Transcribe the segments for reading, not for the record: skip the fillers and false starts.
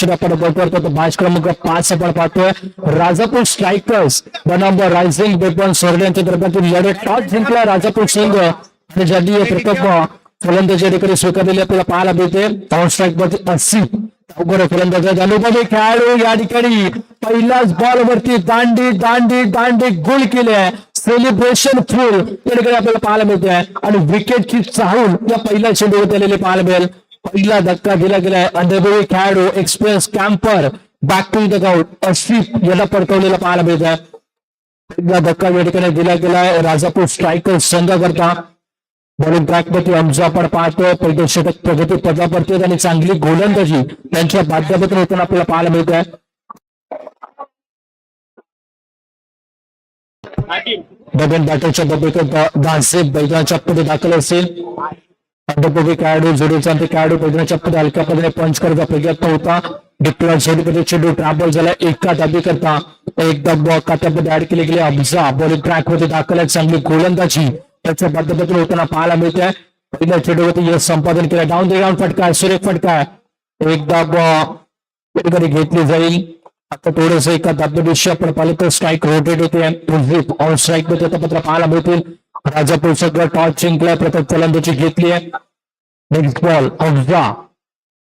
आपण बघतो मॅच क्रमांक 5 आपण पाहतोय राजापूर स्ट्रायकर्स बनाम रायझिंग वेपन सोरडे यांच्या दरम्यान लढत टॉस जिंकला राजापूर संघ आणि ज्यांनी प्रथम फलंदाजी देखील स्वीकारलेली आपल्याला पाहायला मिळते. ऑन स्ट्राईक मध्ये 80 अवघड फलंदाज अनुभवी खेळाडू या ठिकाणी पहिल्याच बॉल वरती दांडी दांडी दांडी गोल केले. सेलिब्रेशन फुल या ठिकाणी आपल्याला पाहायला मिळते आणि विकेटची चाहूल या पहिल्या चेंडूवर आलेले पाहायला मिळेल. पहिला धक्का दिला गेलाय. अनुभवी खेळाडू एक्सपिरियन्स कॅम्पर बॅक टू द ग्राउंड अश्विप याला पडकवलेला पाहायला मिळत आहे. पहिला धक्का या ठिकाणी दिला गेलाय राजापूर स्ट्रायकर्स संघाकरता. बॉलिंग ट्रॅक मध्ये आमचा आपण पाहतोय पहिलं षटक प्रगती पदावरती आणि चांगली गोलंदाजी त्यांच्या माध्यमातून होताना आपल्याला पाहायला मिळत आहे. डबल बॅटरच्या भूमिकेत दानसे बैजाच्या मध्ये दाखल असेल. अनुभवी खेळाडू जोडीचा खेळाडू बैजाच्या मध्ये हलक्या पद्धतीने पंच करण्याचा प्रयत्न होता. डिप्लॉय झोडीमध्ये चेंडू ट्रॅबल झाला एका दाबी करता एकदा खात्यामध्ये ऍड केले गेले. अब्जा बॉलिंग ट्रॅक मध्ये दाखल आहे. चांगली गोलंदाजी त्याच्या माध्यमातून होताना पाहायला मिळते. पहिल्या चेंडूवरती यश संपादन केलं. डाऊन द ग्राउंड फटका सुरेख फटका एकदा घेतली जाईल. आता थोडस एका दाब्यादिवशी आपण पाहिलं तर स्ट्राईक रोटेट होते. ऑन स्ट्राईक मध्ये आता पत्र पाहायला मिळतील. राजापूर सगळं टॉस जिंकलाय. प्रथम फलंदाजी घेतली आहे. नेक्स्ट बॉल अब्जा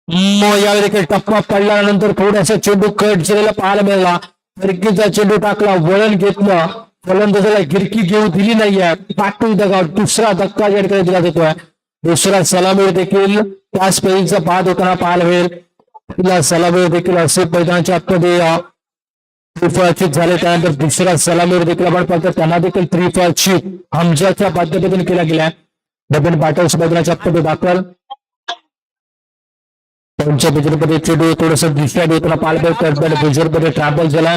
यावेळी देखील टप्पा पडल्यानंतर थोडासा चेंडू कट झालेला पाहायला मिळाला. फिरकीचा चेंडू टाकला. वळण घेतलं. फलंदाजाला गिरकी घेऊ दिली नाहीये. बॅक टू द ग्राउंड दुसरा धक्का या ठिकाणी दिला जातोय. दुसरा सलामीवर देखील त्याच पेरीचा बाद होताना पाहायला मिळेल. पहिला सलामीवर देखील असे मैदानाच्या आतमध्ये त्रिफळाचीत झाले. त्यानंतर दुसरा सलामीवर देखील आपण पाहतो त्यांना देखील त्रिफळाचीत हमजाच्या माध्यमातून केला गेला. डबल बॅटर्स मैदानाच्या आतमध्ये दाखल. त्यांच्या बिजरमध्ये चेंडू थोडस दुसऱ्या होताना पाहायला मिळेल. बिजरमध्ये ट्रॅव्हल झाला.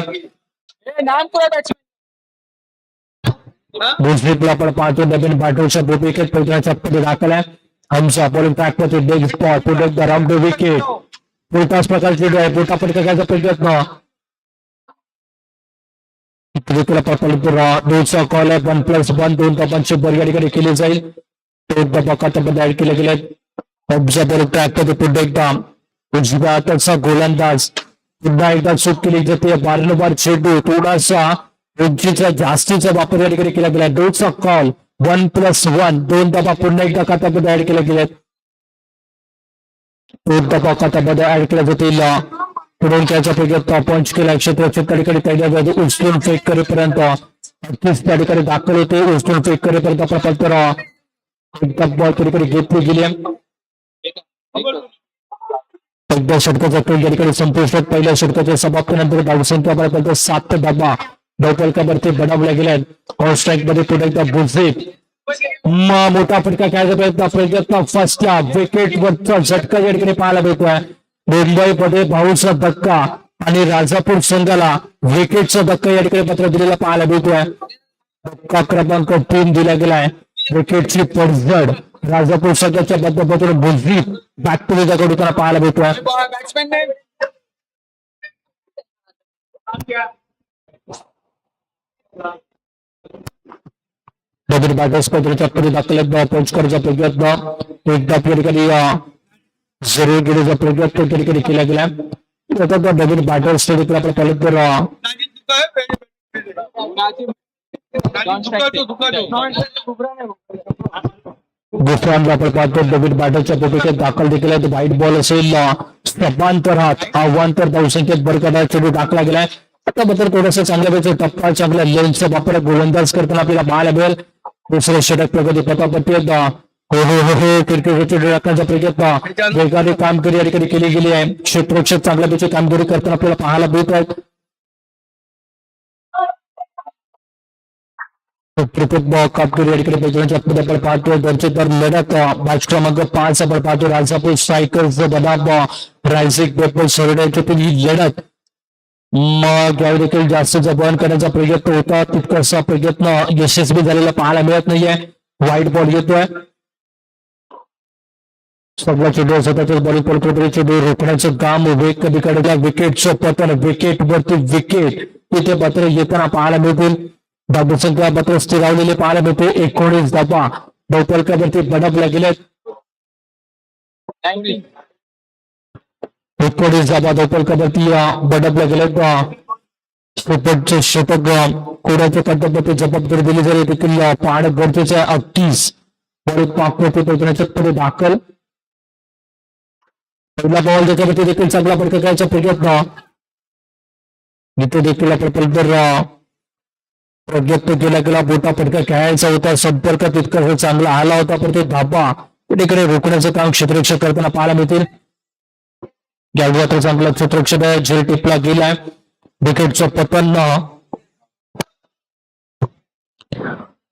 भुजरीतला आपण पाहतो नवीन बॅटरच्या भूमिकेत मैदानाच्या आतमध्ये दाखल आहे. हमजा बॉलिंग ट्रॅक मध्ये डेग spot the round the wicket. Potash प्रकारचे चेंडू आहे. पोटा पटकायचा प्रयत्न दोनचा कॉल आहे. 1+1 2 धावांची बरी ठिकाणी केली जाईल. एक धावा खात्यामध्ये ऍड केले गेले. बॉलिंग ट्रॅक मध्ये पुन्हा एकदा उजव्या हाताचा गोलंदाज पुन्हा एकदा चूक केली जाते. वारंवार चेंडू थोडासा उंचीचा जास्तीचा वापर या ठिकाणी केला गेला. दोनचा कॉल 1+1 2 धावा पुन्हा एकदा खात्यामध्ये ऍड केल्या गेल्यात. 2 धावा खात्यामध्ये ऍड केल्या जातील. पुढून त्याच्या प्रयत्न पंच केला. क्षेत्राच्या त्या ठिकाणी त्याच्या उचलून फेक करेपर्यंत 38 त्या ठिकाणी दाखल होते. उचलून फेक करेपर्यंत आपण पाहतो एकदा बॉल त्या ठिकाणी घेतली गेली. एकदा षटकाचा खेळ या ठिकाणी संपुष्टात. पहिल्या षटकाच्या समाप्तीनंतर धावसंख्या आपण पाहतो 7 धावा धावफलकावरती बनवल्या गेल्या. ऑन स्ट्राईक मध्ये पुढे एकदा बुझेत मोठा फटका खेळायचा प्रयत्न फर्स्टला विकेट वरचा झटका या ठिकाणी पाहायला मिळतोय. मुंबईमध्ये भाऊचा धक्का आणि राजापूर संघाला विकेटचा धक्का या ठिकाणी पत्र दिलेला पाहायला मिळतोय. धक्का क्रमांक 3 दिला गेलाय. विकेटची पडझड राजापूर संघाच्या माध्यमातून बुझरीत बॅक टू द ग्राउंड पाहायला मिळतोय. नवीन बॅटर्स पद्धतीच्या दाखल पंच करायचा प्रयत्न एकदा त्या ठिकाणी जरूर घेण्याचा प्रयत्न त्या ठिकाणी केला गेला. नवीन बॅटर्स देखील आपण पाहिलं तर दुसऱ्यांदा आपण पाहतो नवीन बॅटरच्या भूमिकेत दाखल देखील आहे. व्हाईट बॉल असेल समांतर हात आव्हांतर धावसंख्येत भर करणारा चेंडू टाकला गेलाय. आता मात्र थोडासा चांगल्या वेळेचा टप्पा चांगल्या लेन्सचा वापर गोलंदाज करताना आपल्याला पाहायला मिळेल. दुसरे षटक प्रगती पथापती क्रिकेट राखण्याचा प्रयत्न वेगाने कामगिरी या ठिकाणी केली गेली आहे. क्षेत्ररक्षक चांगल्या वेळेची कामगिरी करताना आपल्याला पाहायला मिळत आहेत. क्रिकेट कामगिरी या ठिकाणी आपण पाहतो. दर्जेदार लढत मॅच क्रमांक 5 आपण पाहतो. राजापूर स्ट्रायकर्स बनाम रायझिंग वेपन सोरडे यांच्यातील ही लढत मग यावेळी देखील जास्त जबान करण्याचा प्रयत्न होता. तितकासा प्रयत्न यशस्वी झालेला पाहायला मिळत नाहीये. व्हाईट बॉल येतोय. सगळ्या चेंडू स्वतःच्या बॉलिंग पडतो. चेंडू रोखण्याचं काम वेग कधी काढला. विकेटचं पतन विकेट वरती विकेट तिथे पत्र येताना पाहायला मिळतील. धावसंख्या मात्र स्थिरावलेले पाहायला मिळते. 19 धावा धावफलकावरती बनवल्या गेल्यात. एकोणीस धाबा धावपलकावरती बडबले गेले. शेपटचे शतक कोड्याच्या पद्धतीने जबाबदारी दिली जरी देखील पाहणं गरजेचं आहे. 38 बॉल पाकवरती पोहोचण्याच्या पुढे दाखल. पहिला बॉल त्याच्यावरती देखील चांगला फटका खेळायचा प्रयत्न. इथे देखील आपण प्रयत्न केला गेला. मोठा फटका खेळायचा होता. संपर्क तितका चांगला आला होता पण ते धाबा तिकडे रोखण्याचं काम क्षेत्ररक्षक करताना पाहायला मिळतील. यावेळी आता चांगला क्षेत्ररक्षक झेल टिपला गेलाय. विकेटचं पतन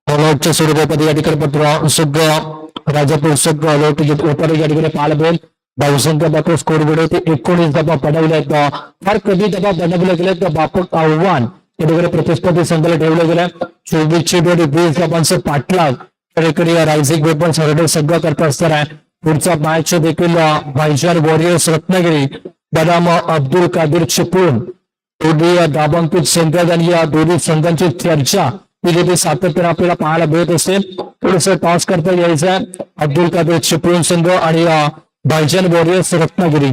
ऑलआउटच्या स्वरूपामध्ये या ठिकाणी पत्र सगळं राजापूर सगळं ऑलआउट ओपन या ठिकाणी पाहायला मिळेल. धावसंख्या मात्र स्कोर मध्ये ते 19 धाबा बनवले आहेत. फार कमी धाबा बनवले गेले तर व्यापक आव्हान या ठिकाणी प्रतिस्पर्धी संघाला ठेवलं गेलं. 24 आणि 20 धाबांचं पाठलाग या रायझिंग वेपन्स हरडे संघ करत असताना पुढचा मॅच देखील भाईजान वॉरियर्स रत्नागिरी बनाम अब्दुल कादिर चिपळूण दोन्ही धाबांकित संघात आणि या दोन्ही संघांची चर्चा ही जिथे सातत्याने आपल्याला पाहायला मिळत असते. थोडस टॉस करता यायचं अब्दुल कादिर चिपळूण संघ आणि भाईजान वॉरियर्स रत्नागिरी.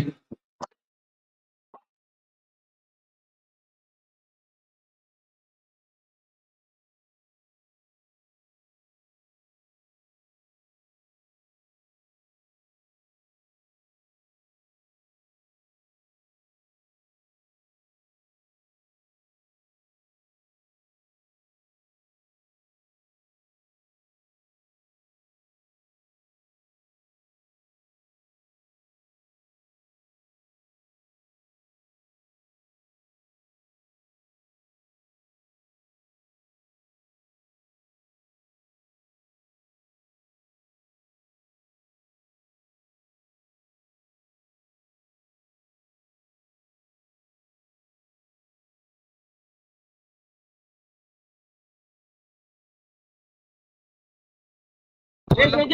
विनंती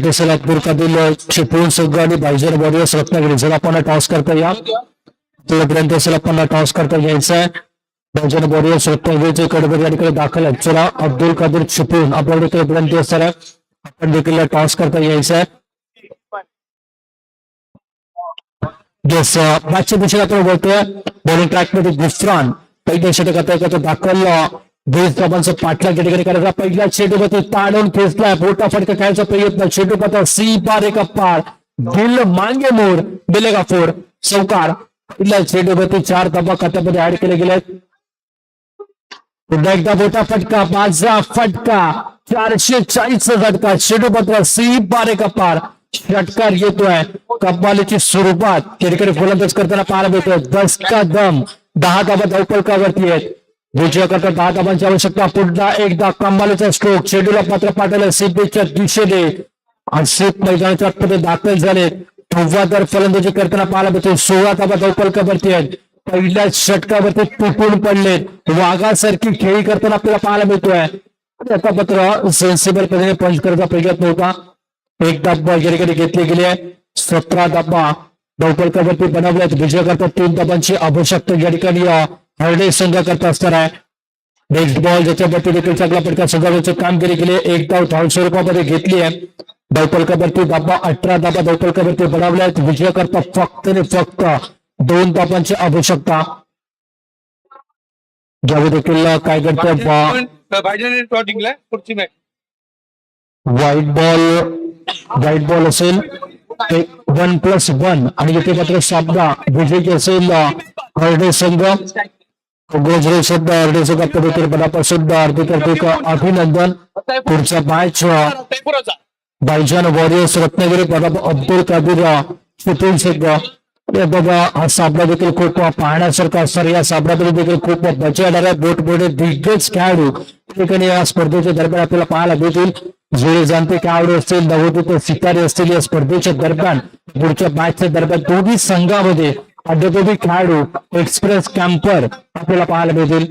असेल अब्दुल कादिर चिपळूण संघ आणि भाईजान वॉरियर्स रत्नागिरी जर आपण टॉस करता या विनंती असेल आपण टॉस करता घ्यायचा आहे. भाईजान वॉरियर्स रत्नागिरीचे कडबड या ठिकाणी दाखल आहेत. चला अब्दुल कादिर चिपळूण आपल्याकडे विनंती असताना आपण देखील टॉस करता घ्यायचा आहे. येस मॅचच्या दिशेने आपण बोलतोय. बॉलिंग ट्रॅक मध्ये गुफरान पहिल्या षटकात दाखल 20 धाबांचं पाठलाग या ठिकाणी करायचा. पहिल्या चेंडूवरती ताडून खेचलाय. मोठा फटका खेळायचा प्रयत्न. चेंडू पात्र सी पार एका पार दिल मांगे मोर बेलेगा फोर चौकार. पहिल्या चेंडूवरती 4 धाबा खात्यामध्ये ऍड केले गेले. पुन्हा एकदा मोठा फटका. माझा फटका 440 झटका. चेंडू पात्र सी पार एका पार षटकार येतोय. कव्वालीची सुरुवात या ठिकाणी फलंदाज करताना पाहायला मिळतोय. 10 का दम 10 धाबा धावपलकावरती आहेत. विजय करता 10 धाबांची आवश्यकता. पुन्हा एकदा कमालीचा स्ट्रोक. चेंडूला पात्र पाठवलं सीबीच्या दिशेने आणि सीप मैदानाच्या आतमध्ये दाखल झाले. धुव्वादार फलंदाजी करताना पाहायला मिळते. 16 धाबा धावपलकावरती आहेत. पहिल्या षटकावरती तुटून पडले. वाघासारखी खेळी करताना आपल्याला पाहायला मिळतोय. आता मात्र सेन्सिबल पद्धतीने पंच करायचा प्रयत्न होता. एक धाबा या ठिकाणी घेतली गेली आहे. 17 धाबा धावपलकावरती बनवल्यात. विजय करता 3 धाबांची आवश्यकता या ठिकाणी हरडे संघ करता असणार आहे. नेक्स्ट बॉल ज्याच्यावरती देखील चांगला फटका संघाची कामगिरी केली. एक धाव धाव स्वरूपामध्ये घेतली आहे. धावपलकावरती धाबा 18 धाबा धावपलकावरती बनवल्यात. विजय करता फक्त आणि फक्त 2 धाबांची आवश्यकता. ज्यावेळी देखील काय करतो व्हाईट बॉल असेल 1+1 आणि इथे मात्र सामना विजयी असेल हरडे संघ. कॉंग्रॅच्युलेशन हरडे संघ देखील मनापासून हार्दिक अभिनंदन. पुढचा मॅच भाईजान वॉरियर्स रत्नागिरी बनाम अब्दुल कादिर चिपळूण संघ. बघा हा सामना देखील खूप पाहण्यासारखा असणार. या सामन्यामध्ये देखील खूप मजा येणार आहे. मोठमोठे दिग्गज खेळाडू ठिकाणी या स्पर्धेच्या दरम्यान आपल्याला पाहायला मिळतील. जे जाणते खेळाडू असतील नवोदित सितारे असतील या स्पर्धेच्या दरम्यान पुढच्या मॅचच्या दरम्यान दोन्ही संघामध्ये अद्यापही खेळाडू एक्सप्रेस कॅम्पर आपल्याला पाहायला मिळतील.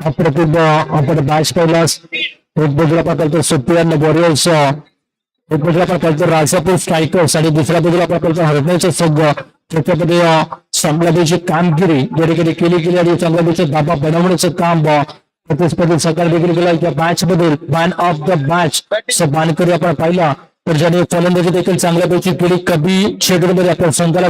अप्रतिम आपण मॅच पाहिलास. एक बाजूला पाहता तर सुप्रियान वॉरियर्स एक बाजूला आपण पाहतो राजापूर स्ट्रायकर्स आणि दुसऱ्या बाजूला आपण पाहतो हरण्याचा संघ त्याच्यामध्ये चांगल्यापैकी कामगिरी जरी केली आणि चांगल्यापैकी दाबा बनवण्याचं काम प्रतिस्पर्धी सकाळ देखील केलं या मॅच मधील मॅन ऑफ द मॅच मानकरी आपण पाहिला तर ज्याने फलंदाजी देखील चांगल्यापैकी केली कमी क्षेत्रामध्ये आपण संघाला